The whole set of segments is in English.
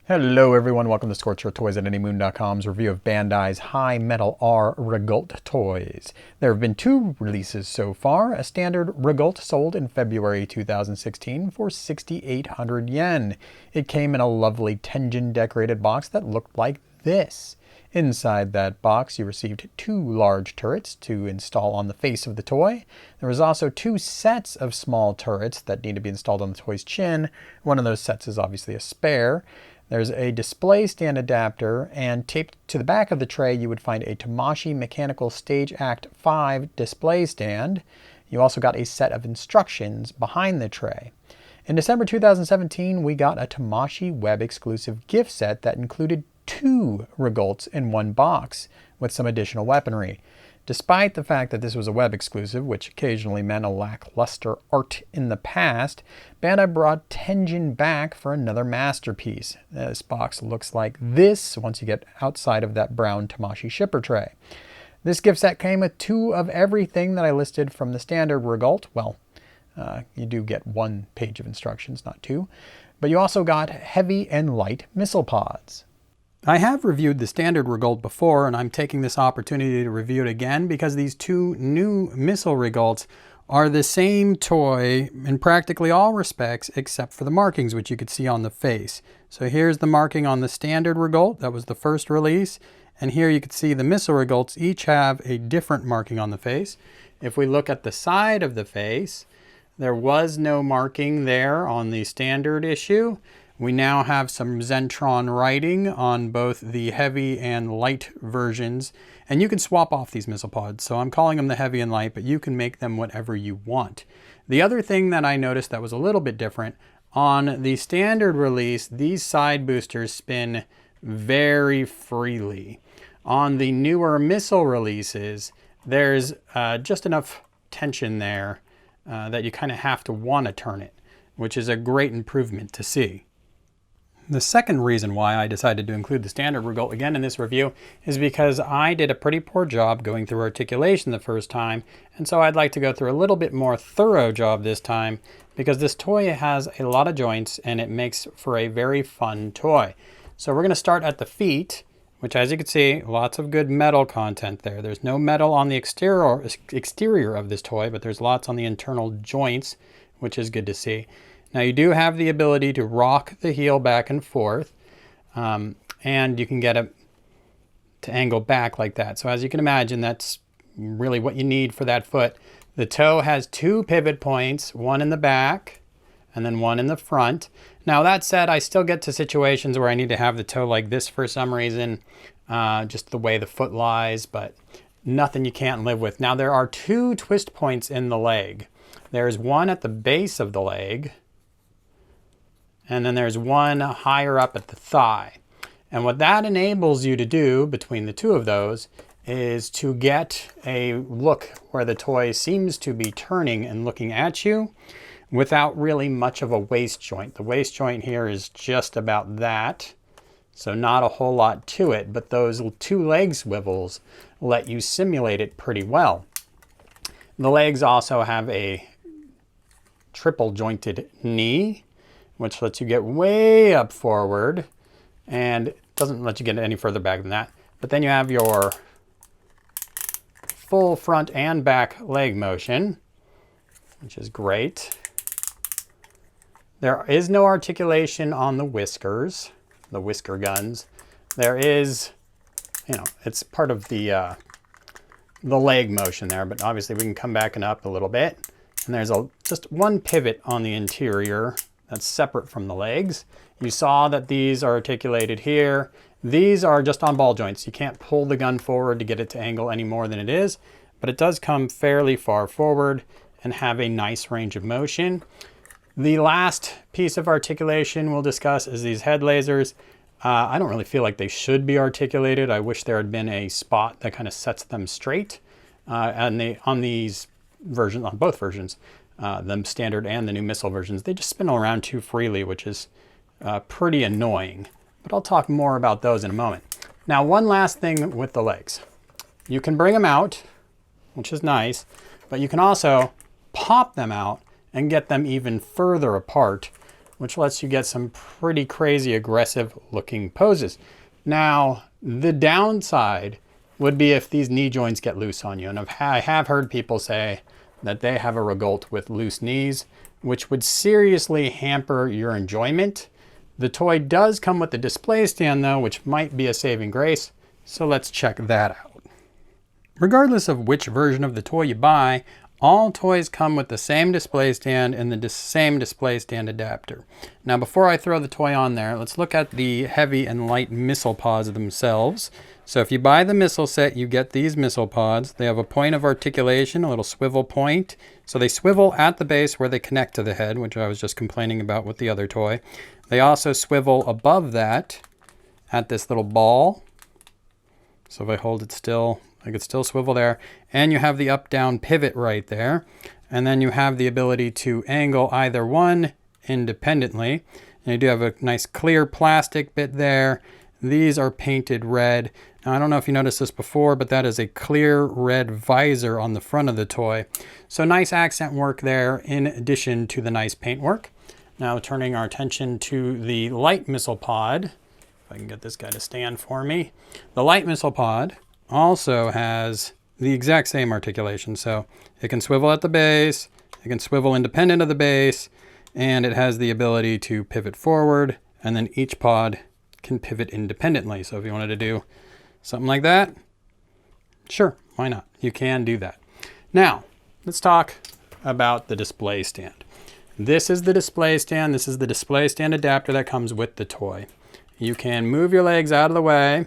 Hello everyone, welcome to Scorcher Toys at AnyMoon.com's review of Bandai's High Metal R Regault toys. There have been two releases so far. A standard Regault sold in February 2016 for 6,800 yen. It came in a lovely Tenjin decorated box that looked like this. Inside that box, you received two large turrets to install on the face of the toy. There was also two sets of small turrets that need to be installed on the toy's chin. One of those sets is obviously a spare. There's a display stand adapter, and taped to the back of the tray you would find a Tamashii Mechanical Stage Act 5 display stand. You also got a set of instructions behind the tray. In December 2017, we got a Tamashii web exclusive gift set that included two Regaults in one box with some additional weaponry. Despite the fact that this was a web exclusive, which occasionally meant a lackluster art in the past, Bandai brought Tenjin back for another masterpiece. This box looks like this once you get outside of that brown Tamashii shipper tray. This gift set came with two of everything that I listed from the standard Regault. Well, you do get one page of instructions, not two. But you also got heavy and light missile pods. I have reviewed the standard Regault before, and I'm taking this opportunity to review it again because these two new missile Regaults are the same toy in practically all respects except for the markings, which you could see on the face. So here's the marking on the standard Regault, that was the first release, and here you can see the missile Regaults each have a different marking on the face. If we look at the side of the face, there was no marking there on the standard issue. We now have some Zentron writing on both the heavy and light versions, and you can swap off these missile pods. So I'm calling them the heavy and light, but you can make them whatever you want. The other thing that I noticed that was a little bit different, on the standard release, these side boosters spin very freely. On the newer missile releases, there's just enough tension there that you kind of have to want to turn it, which is a great improvement to see. The second reason why I decided to include the standard Regault again in this review is because I did a pretty poor job going through articulation the first time, and so I'd like to go through a little bit more thorough job this time because this toy has a lot of joints and it makes for a very fun toy. So we're going to start at the feet, which, as you can see, lots of good metal content there. There's no metal on the exterior of this toy, but there's lots on the internal joints, which is good to see. Now you do have the ability to rock the heel back and forth, and you can get it to angle back like that. So as you can imagine, that's really what you need for that foot. The toe has two pivot points, one in the back and then one in the front. Now that said, I still get to situations where I need to have the toe like this for some reason, just the way the foot lies, but nothing you can't live with. Now there are two twist points in the leg. There's one at the base of the leg, and then there's one higher up at the thigh. And what that enables you to do between the two of those is to get a look where the toy seems to be turning and looking at you without really much of a waist joint. The waist joint here is just about that, so not a whole lot to it, but those two leg swivels let you simulate it pretty well. The legs also have a triple jointed knee, which lets you get way up forward and doesn't let you get any further back than that. But then you have your full front and back leg motion, which is great. There is no articulation on the whiskers, the whisker guns. There is, it's part of the leg motion there, but obviously we can come back and up a little bit. And there's just one pivot on the interior that's separate from the legs. You saw that these are articulated here. These are just on ball joints. You can't pull the gun forward to get it to angle any more than it is, but it does come fairly far forward and have a nice range of motion. The last piece of articulation we'll discuss is these head lasers. I don't really feel like they should be articulated. I wish there had been a spot that kind of sets them straight. On these versions, on both versions, the standard and the new missile versions, they just spin around too freely, which is pretty annoying. But I'll talk more about those in a moment. Now, one last thing with the legs. You can bring them out, which is nice, but you can also pop them out and get them even further apart which lets you get some pretty crazy aggressive looking poses. Now, the downside would be if these knee joints get loose on you. And I have heard people say that they have a Regault with loose knees, which would seriously hamper your enjoyment. The toy does come with a display stand though, which might be a saving grace. So let's check that out. Regardless of which version of the toy you buy, all toys come with the same display stand and the same display stand adapter. Now before I throw the toy on there, let's look at the heavy and light missile pods themselves. So if you buy the missile set, you get these missile pods. They have a point of articulation, a little swivel point. So they swivel at the base where they connect to the head, which I was just complaining about with the other toy. They also swivel above that at this little ball. So if I hold it still, I could still swivel there. And you have the up-down pivot right there. And then you have the ability to angle either one independently. And you do have a nice clear plastic bit there. These are painted red. Now, I don't know if you noticed this before, but that is a clear red visor on the front of the toy. So nice accent work there in addition to the nice paint work. Now turning our attention to the light missile pod. If I can get this guy to stand for me. The light missile pod also has the exact same articulation. So it can swivel at the base, it can swivel independent of the base, and it has the ability to pivot forward, and then each pod can pivot independently. So if you wanted to do something like that, sure, why not? You can do that. Now, let's talk about the display stand. This is the display stand. This is the display stand adapter that comes with the toy. You can move your legs out of the way,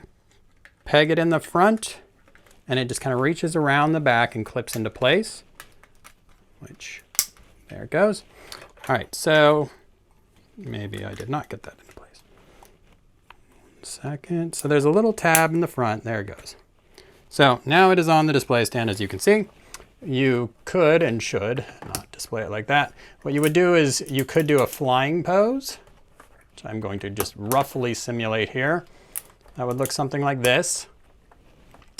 peg it in the front, and it just kind of reaches around the back and clips into place, which, there it goes. All right, so maybe I did not get that into place. Second, so there's a little tab in the front, there it goes. So now it is on the display stand, as you can see. You could and should not display it like that. What you would do is you could do a flying pose, which I'm going to just roughly simulate here. That would look something like this.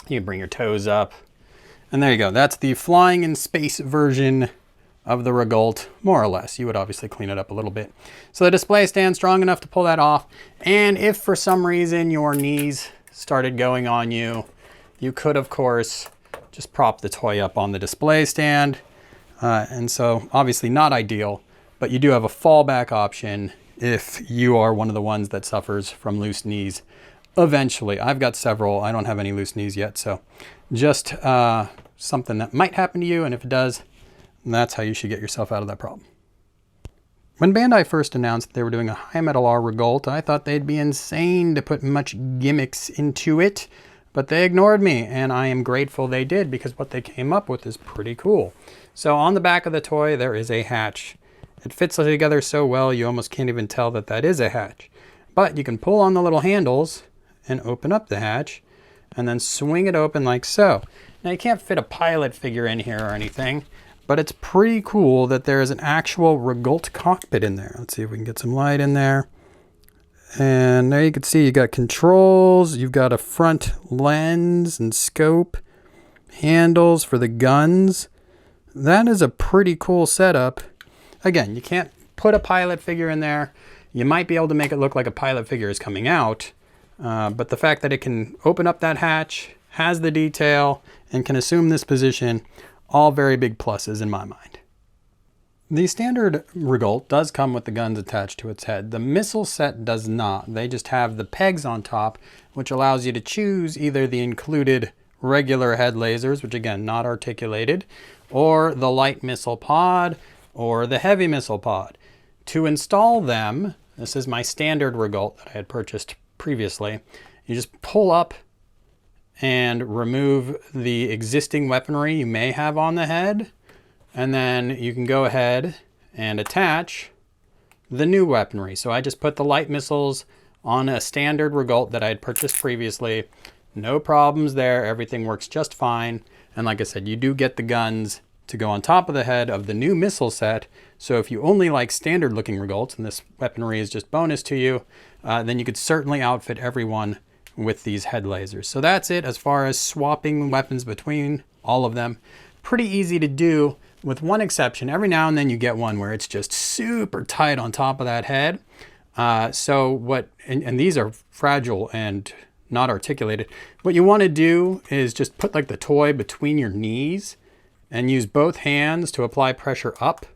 You bring your toes up, and there you go. That's the flying in space version of the Regault, more or less. You would obviously clean it up a little bit. So the display stand's strong enough to pull that off. And if for some reason your knees started going on you, you could, of course, just prop the toy up on the display stand. And so obviously not ideal, but you do have a fallback option if you are one of the ones that suffers from loose knees eventually. I've got several. I don't have any loose knees yet, so just something that might happen to you, and if it does, that's how you should get yourself out of that problem. When Bandai first announced they were doing a High Metal R Regault, I thought they'd be insane to put much gimmicks into it, but they ignored me, and I am grateful they did, because what they came up with is pretty cool. So on the back of the toy, there is a hatch. It fits together so well, you almost can't even tell that that is a hatch. But you can pull on the little handles and open up the hatch, and then swing it open like so. Now you can't fit a pilot figure in here or anything, but it's pretty cool that there is an actual Regault cockpit in there. Let's see if we can get some light in there. And there you can see you got controls, you've got a front lens and scope, handles for the guns. That is a pretty cool setup. Again, you can't put a pilot figure in there. You might be able to make it look like a pilot figure is coming out, but the fact that it can open up that hatch, has the detail, and can assume this position, all very big pluses in my mind. The standard Regault does come with the guns attached to its head. The missile set does not. They just have the pegs on top, which allows you to choose either the included regular head lasers, which again, not articulated, or the light missile pod, or the heavy missile pod. To install them, this is my standard Regault that I had purchased previously, you just pull up and remove the existing weaponry you may have on the head, and then you can go ahead and attach the new weaponry. So I just put the light missiles on a standard Regault that I had purchased previously. No problems there, everything works just fine. And like I said, you do get the guns to go on top of the head of the new missile set. So if you only like standard looking Regaults and this weaponry is just bonus to you, then you could certainly outfit everyone with these head lasers. So that's it as far as swapping weapons between all of them. Pretty easy to do, with one exception. Every now and then you get one where it's just super tight on top of that head. And these are fragile and not articulated. What you want to do is just put like the toy between your knees and use both hands to apply pressure up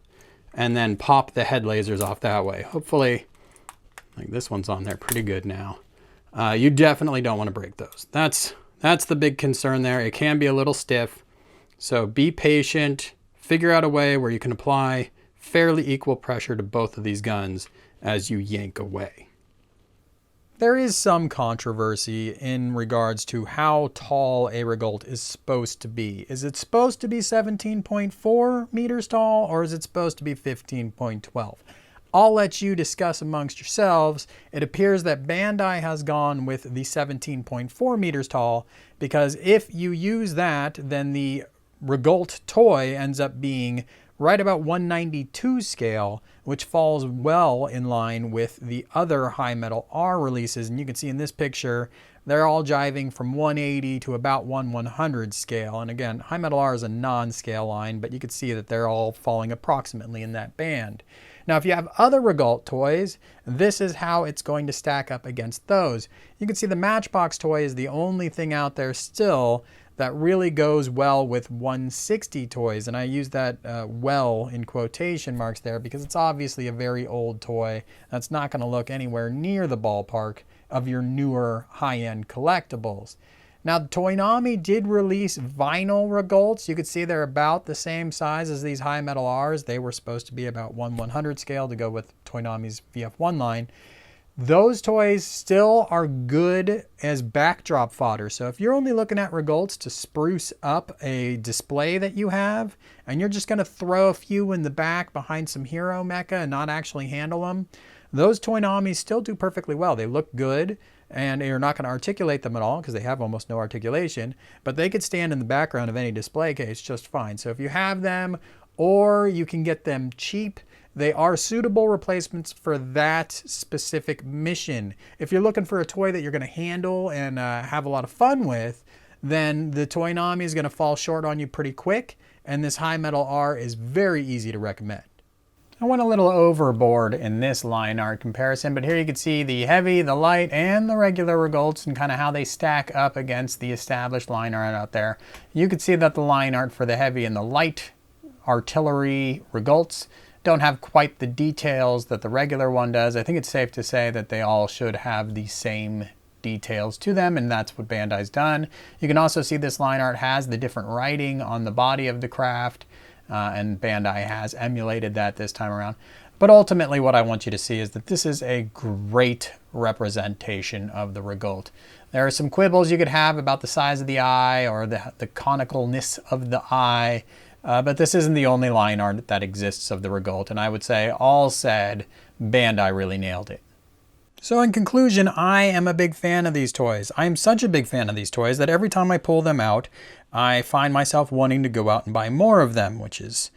and then pop the head lasers off that way. Hopefully, like this one's on there pretty good now. You definitely don't want to break those. That's the big concern there. It can be a little stiff. So be patient, figure out a way where you can apply fairly equal pressure to both of these guns as you yank away. There is some controversy in regards to how tall a Regault is supposed to be. Is it supposed to be 17.4 meters tall, or is it supposed to be 15.12? I'll let you discuss amongst yourselves. It appears that Bandai has gone with the 17.4 meters tall because if you use that, then the Regault toy ends up being right about 192 scale, which falls well in line with the other High Metal R releases. And you can see in this picture, they're all jiving from 180 to about 1/100 scale. And again, High Metal R is a non-scale line, but you can see that they're all falling approximately in that band. Now, if you have other Regault toys, this is how it's going to stack up against those. You can see the Matchbox toy is the only thing out there still that really goes well with 160 toys. And I use that well in quotation marks there because it's obviously a very old toy that's not going to look anywhere near the ballpark of your newer high-end collectibles. Now, Toynami did release vinyl Regaults. You can see they're about the same size as these High Metal Rs. They were supposed to be about 1/100 scale to go with Toynami's VF1 line. Those toys still are good as backdrop fodder. So if you're only looking at Regaults to spruce up a display that you have, and you're just going to throw a few in the back behind some hero mecha and not actually handle them, those Toynamis still do perfectly well. They look good, and you're not going to articulate them at all because they have almost no articulation, but they could stand in the background of any display case just fine. So if you have them, or you can get them cheap, they are suitable replacements for that specific mission. If you're looking for a toy that you're going to handle and have a lot of fun with, then the Toynami is going to fall short on you pretty quick, and this High Metal R is very easy to recommend. I went a little overboard in this line art comparison, but here you can see the heavy, the light, and the regular Regaults and kind of how they stack up against the established line art out there. You can see that the line art for the heavy and the light artillery Regaults don't have quite the details that the regular one does. I think it's safe to say that they all should have the same details to them, and that's what Bandai's done. You can also see this line art has the different writing on the body of the craft, and Bandai has emulated that this time around. But ultimately what I want you to see is that this is a great representation of the Regault. There are some quibbles you could have about the size of the eye or the conicalness of the eye, but this isn't the only line art that exists of the Regault, and I would say, all said, Bandai really nailed it. So in conclusion, I am a big fan of these toys. I am such a big fan of these toys that every time I pull them out, I find myself wanting to go out and buy more of them, which is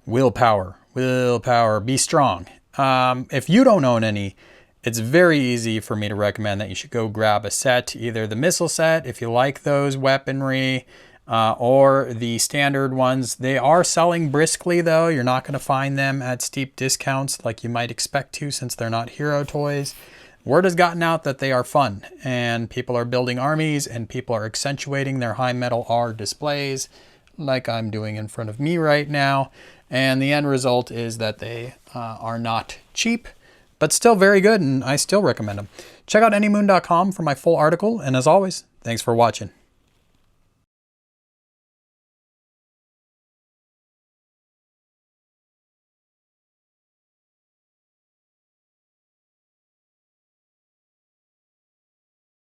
willpower. Willpower, be strong. If you don't own any, it's very easy for me to recommend that you should go grab a set, either the missile set, if you like those weaponry, or the standard ones. They are selling briskly though. You're not going to find them at steep discounts like you might expect to since they're not hero toys. Word has gotten out that they are fun and people are building armies and people are accentuating their High Metal R displays like I'm doing in front of me right now. And the end result is that they are not cheap, but still very good, and I still recommend them. Check out anymoon.com for my full article, and as always, thanks for watching.